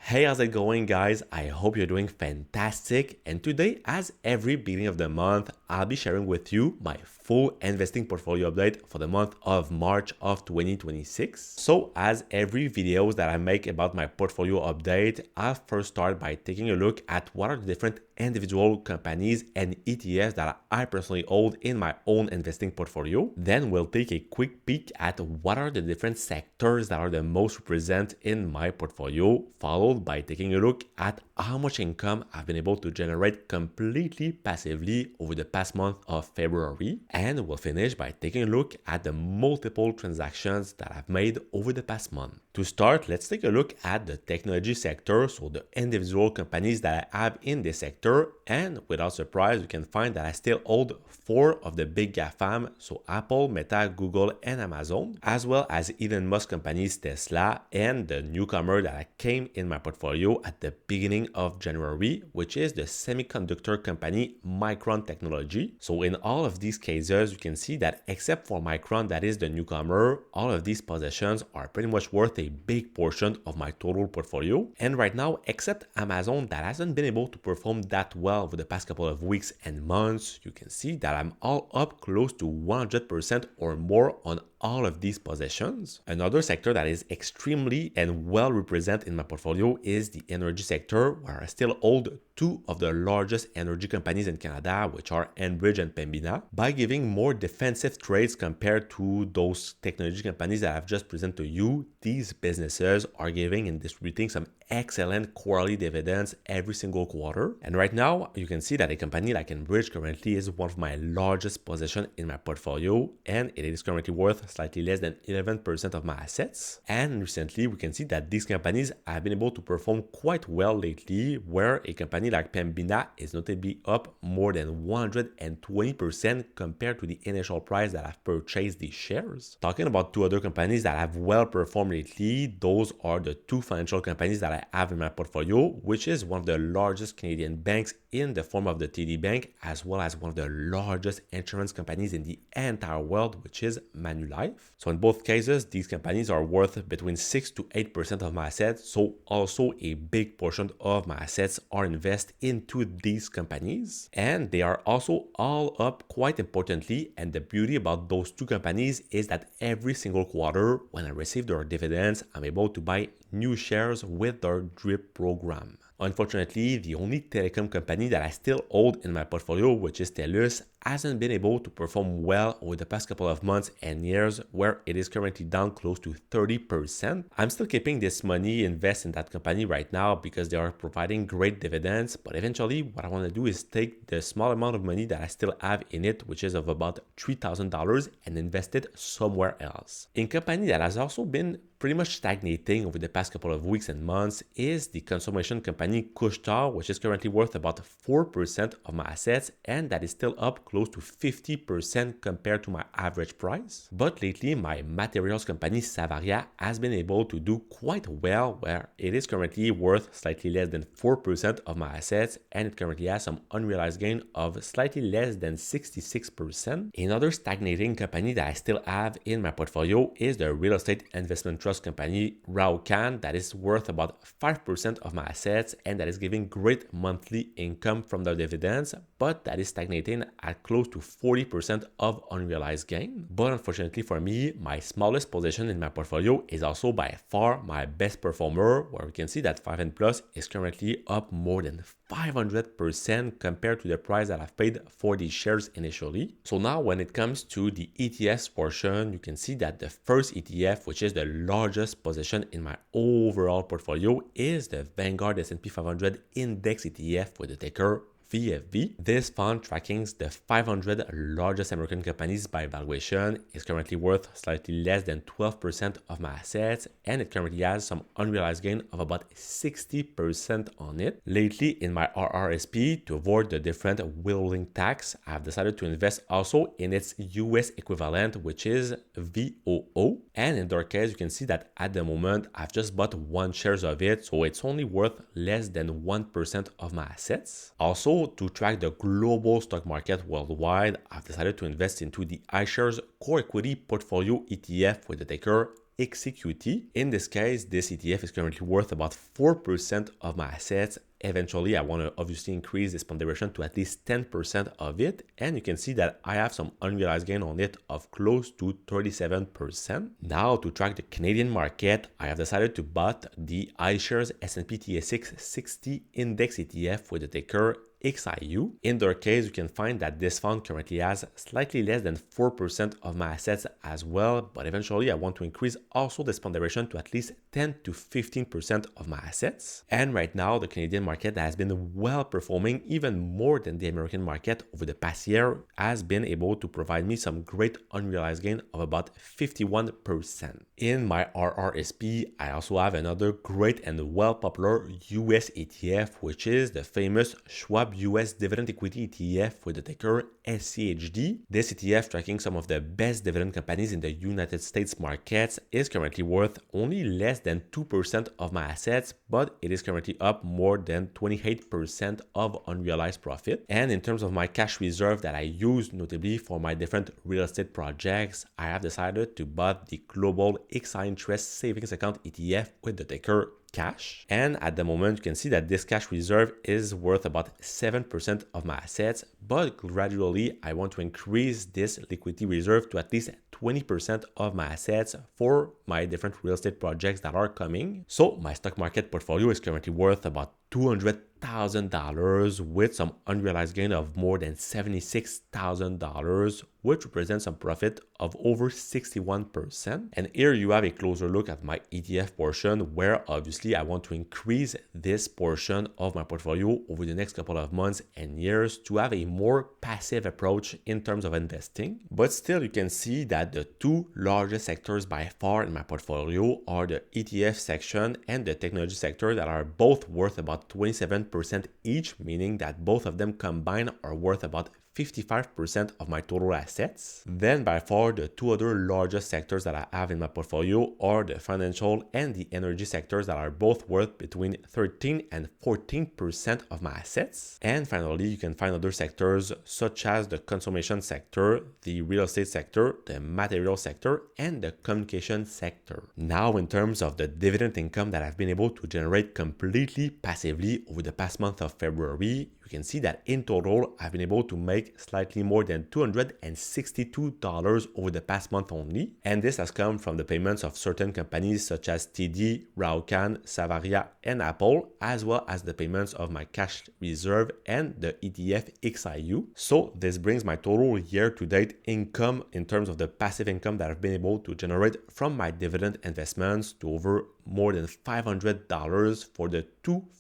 Hey, how's it going, guys? I hope you're doing fantastic. And today, as every beginning of the month, I'll be sharing with you my full investing portfolio update for the month of March of 2026. So, as every videos that I make about my portfolio update, I'll first start by taking a look at what are the different individual companies and ETFs that I personally hold in my own investing portfolio. Then we'll take a quick peek at what are the different sectors that are the most represented in my portfolio, followed by taking a look at how much income I've been able to generate completely passively over the past month of February. And we'll finish by taking a look at the multiple transactions that I've made over the past month. To start, let's take a look at the technology sector, so the individual companies that I have in this sector. And without surprise, you can find that I still hold 4 of the big GAFAM, so Apple, Meta, Google, and Amazon, as well as Elon Musk companies Tesla and the newcomer that came in my portfolio at the beginning of January, which is the semiconductor company Micron Technology. So in all of these cases, you can see that except for Micron, that is the newcomer, all of these positions are pretty much worth a big portion of my total portfolio. And right now, except Amazon that hasn't been able to perform that well over the past couple of weeks and months, you can see that I'm all up close to 100% or more on all of these positions. Another sector that is extremely and well represented in my portfolio is the energy sector, where I still hold 2 of the largest energy companies in Canada, which are Enbridge and Pembina, by giving more defensive trades compared to those technology companies that I've just presented to you. These businesses are giving and distributing some excellent quarterly dividends every single quarter. And right now, you can see that a company like Enbridge currently is one of my largest positions in my portfolio, and it is currently worth slightly less than 11% of my assets. And recently, we can see that these companies have been able to perform quite well lately, where a company like Pembina is notably up more than 120% compared to the initial price that I've purchased these shares. Talking about 2 other companies that have well performed lately, those are the 2 financial companies that I have in my portfolio, which is one of the largest Canadian banks in the form of the TD Bank, as well as one of the largest insurance companies in the entire world, which is Manulife. So in both cases, these companies are worth between 6 to 8% of my assets, so also a big portion of my assets are invested into these companies, and they are also all up quite importantly. And the beauty about those 2 companies is that every single quarter when I receive their dividends, I'm able to buy new shares with their DRIP program. Unfortunately, the only telecom company that I still hold in my portfolio, which is TELUS, hasn't been able to perform well over the past couple of months and years, where it is currently down close to 30%. I'm still keeping this money invested in that company right now because they are providing great dividends, but eventually what I want to do is take the small amount of money that I still have in it, which is of about $3,000, and invest it somewhere else. A company that has also been pretty much stagnating over the past couple of weeks and months is the consummation company Couche-Tard, which is currently worth about 4% of my assets, and that is still up close to 50% compared to my average price. But lately, my materials company Savaria has been able to do quite well, where it is currently worth slightly less than 4% of my assets, and it currently has some unrealized gain of slightly less than 66%. Another stagnating company that I still have in my portfolio is the real estate investment trust company Raucan, that is worth about 5% of my assets, and that is giving great monthly income from the dividends, but that is stagnating at close to 40% of unrealized gain. But unfortunately for me, my smallest position in my portfolio is also by far my best performer, where we can see that 5N Plus is currently up more than 500% compared to the price that I've paid for these shares initially. So now when it comes to the ETFs portion, you can see that the first ETF, which is the largest position in my overall portfolio, is the Vanguard S&P 500 Index ETF with the ticker VFV. This fund tracking the 500 largest American companies by valuation is currently worth slightly less than 12% of my assets, and it currently has some unrealized gain of about 60% on it. Lately, in my RRSP, to avoid the different withholding tax, I've decided to invest also in its US equivalent, which is VOO. And in their case, you can see that at the moment, I've just bought 1 share of it, so it's only worth less than 1% of my assets. Also, to track the global stock market worldwide, I've decided to invest into the iShares Core Equity Portfolio ETF with the ticker XQT. In this case, this ETF is currently worth about 4% of my assets. Eventually, I want to obviously increase this ponderation to at least 10% of it. And you can see that I have some unrealized gain on it of close to 37%. Now, to track the Canadian market, I have decided to buy the iShares S&P TSX 60 Index ETF with the ticker XIU. In their case, you can find that this fund currently has slightly less than 4% of my assets as well, but eventually I want to increase also this ponderation to at least 10 to 15% of my assets. And right now, the Canadian market has been well performing even more than the American market over the past year, has been able to provide me some great unrealized gain of about 51%. In my RRSP, I also have another great and well popular US ETF, which is the famous Schwab US Dividend Equity ETF with the ticker SCHD. This ETF, tracking some of the best dividend companies in the United States markets, is currently worth only less than 2% of my assets, but it is currently up more than 28% of unrealized profit. And in terms of my cash reserve that I use notably for my different real estate projects, I have decided to buy the Global XI Interest Savings Account ETF with the ticker cash. And at the moment, you can see that this cash reserve is worth about 7% of my assets, but gradually I want to increase this liquidity reserve to at least 20% of my assets for my different real estate projects that are coming. So my stock market portfolio is currently worth about $200,000 with some unrealized gain of more than $76,000, which represents a profit of over 61%. And here you have a closer look at my ETF portion, where obviously I want to increase this portion of my portfolio over the next couple of months and years to have a more passive approach in terms of investing. But still, you can see that the two largest sectors by far in my portfolio are the ETF section and the technology sector, that are both worth about 27% each, meaning that both of them combined are worth about 55% of my total assets. Then by far, the two other largest sectors that I have in my portfolio are the financial and the energy sectors, that are both worth between 13 and 14% of my assets. And finally, you can find other sectors such as the consumption sector, the real estate sector, the material sector, and the communication sector. Now, in terms of the dividend income that I've been able to generate completely passively over the past month of February, you can see that in total, I've been able to make slightly more than $262 over the past month only. And this has come from the payments of certain companies such as TD, Raucan, Savaria, and Apple, as well as the payments of my cash reserve and the ETF XIU. So this brings my total year-to-date income in terms of the passive income that I've been able to generate from my dividend investments to over more than $500 for the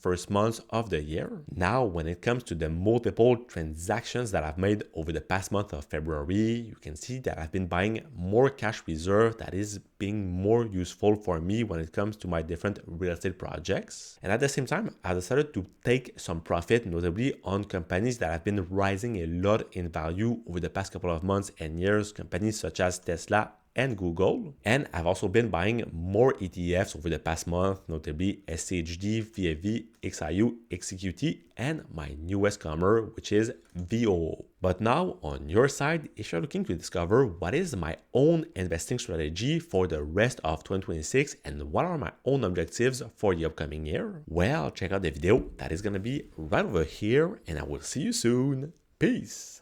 first 2 months of the year. Now, when it comes to the multiple transactions that I've made over the past month of February, you can see that I've been buying more cash reserve that is being more useful for me when it comes to my different real estate projects. And at the same time, I decided to take some profit, notably on companies that have been rising a lot in value over the past couple of months and years, companies such as Tesla and Google. And I've also been buying more ETFs over the past month, notably SCHD, VFV, XIU, XQT, and my newest comer, which is VOO. But now, on your side, if you're looking to discover what is my own investing strategy for the rest of 2026 and what are my own objectives for the upcoming year, well, check out the video that is going to be right over here, and I will see you soon. Peace!